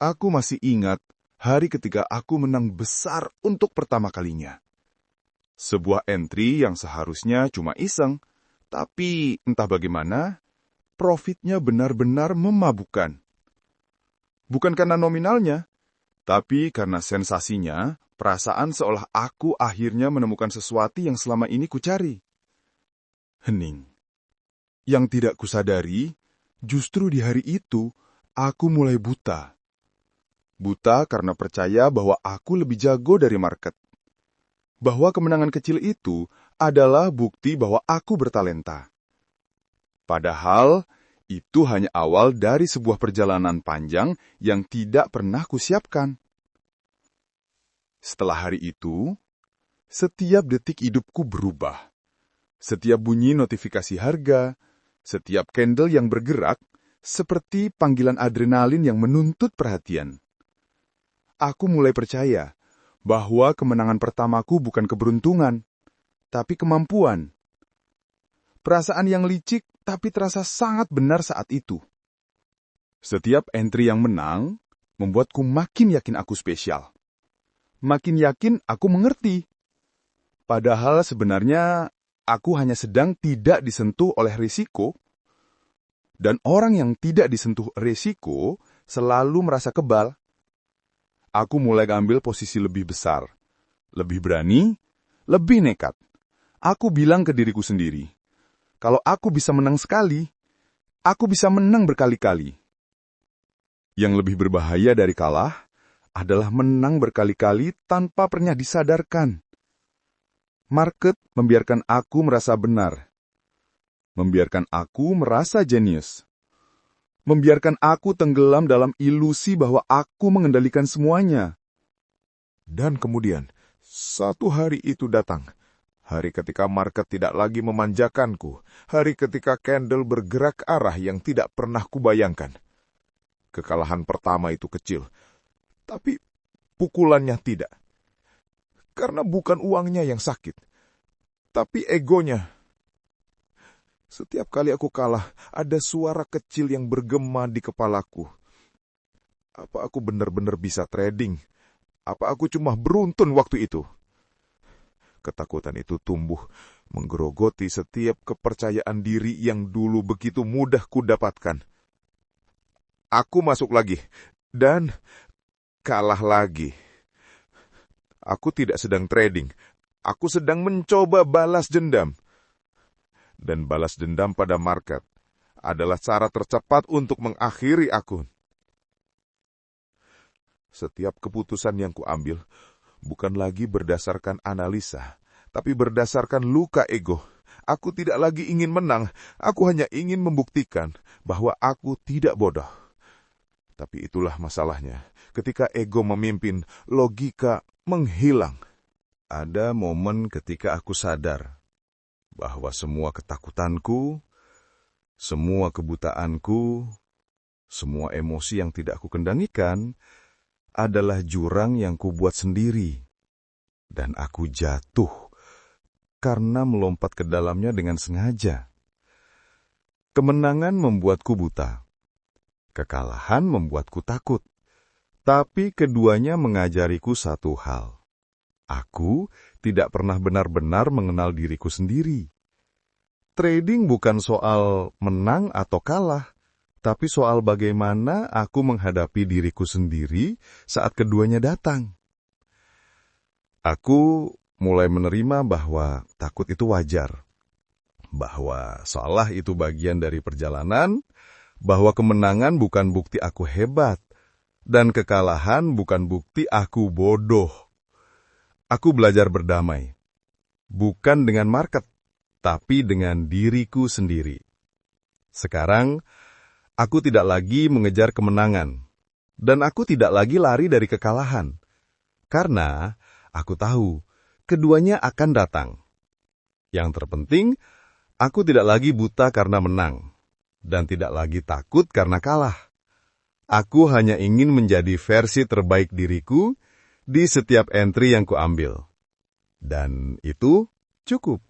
Aku masih ingat hari ketika aku menang besar untuk pertama kalinya. Sebuah entry yang seharusnya cuma iseng, tapi entah bagaimana, profitnya benar-benar memabukkan. Bukan karena nominalnya, tapi karena sensasinya, perasaan seolah aku akhirnya menemukan sesuatu yang selama ini kucari. Hening. Yang tidak kusadari, justru di hari itu, aku mulai buta. Buta karena percaya bahwa aku lebih jago dari market. Bahwa kemenangan kecil itu adalah bukti bahwa aku bertalenta. Padahal, itu hanya awal dari sebuah perjalanan panjang yang tidak pernah kusiapkan. Setelah hari itu, setiap detik hidupku berubah. Setiap bunyi notifikasi harga, setiap candle yang bergerak, seperti panggilan adrenalin yang menuntut perhatian. Aku mulai percaya bahwa kemenangan pertamaku bukan keberuntungan, tapi kemampuan. Perasaan yang licik tapi terasa sangat benar saat itu. Setiap entry yang menang membuatku makin yakin aku spesial. Makin yakin aku mengerti. Padahal sebenarnya aku hanya sedang tidak disentuh oleh risiko. Dan orang yang tidak disentuh risiko selalu merasa kebal. Aku mulai ambil posisi lebih besar, lebih berani, lebih nekat. Aku bilang ke diriku sendiri, kalau aku bisa menang sekali, aku bisa menang berkali-kali. Yang lebih berbahaya dari kalah adalah menang berkali-kali tanpa pernah disadarkan. Market membiarkan aku merasa benar. Membiarkan aku merasa jenius. Membiarkan aku tenggelam dalam ilusi bahwa aku mengendalikan semuanya. Dan kemudian, satu hari itu datang. Hari ketika market tidak lagi memanjakanku. Hari ketika candle bergerak arah yang tidak pernah kubayangkan. Kekalahan pertama itu kecil. Tapi pukulannya tidak. Karena bukan uangnya yang sakit. Tapi egonya. Setiap kali aku kalah, ada suara kecil yang bergema di kepalaku. Apa aku benar-benar bisa trading? Apa aku cuma beruntun waktu itu? Ketakutan itu tumbuh, menggerogoti setiap kepercayaan diri yang dulu begitu mudah kudapatkan. Aku masuk lagi, dan kalah lagi. Aku tidak sedang trading, aku sedang mencoba balas dendam. Dan balas dendam pada market adalah cara tercepat untuk mengakhiri akun. Setiap keputusan yang kuambil bukan lagi berdasarkan analisa, tapi berdasarkan luka ego. Aku tidak lagi ingin menang, aku hanya ingin membuktikan bahwa aku tidak bodoh. Tapi itulah masalahnya, ketika ego memimpin, logika menghilang. Ada momen ketika aku sadar bahwa semua ketakutanku, semua kebutaanku, semua emosi yang tidak aku kendalikan adalah jurang yang kubuat sendiri. Dan aku jatuh karena melompat ke dalamnya dengan sengaja. Kemenangan membuatku buta. Kekalahan membuatku takut. Tapi keduanya mengajariku satu hal. Aku tidak pernah benar-benar mengenal diriku sendiri. Trading bukan soal menang atau kalah, tapi soal bagaimana aku menghadapi diriku sendiri saat keduanya datang. Aku mulai menerima bahwa takut itu wajar, bahwa salah itu bagian dari perjalanan, bahwa kemenangan bukan bukti aku hebat, dan kekalahan bukan bukti aku bodoh. Aku belajar berdamai, bukan dengan market, tapi dengan diriku sendiri. Sekarang, aku tidak lagi mengejar kemenangan, dan aku tidak lagi lari dari kekalahan. Karena aku tahu, keduanya akan datang. Yang terpenting, aku tidak lagi buta karena menang, dan tidak lagi takut karena kalah. Aku hanya ingin menjadi versi terbaik diriku di setiap entry yang kuambil. Dan itu cukup.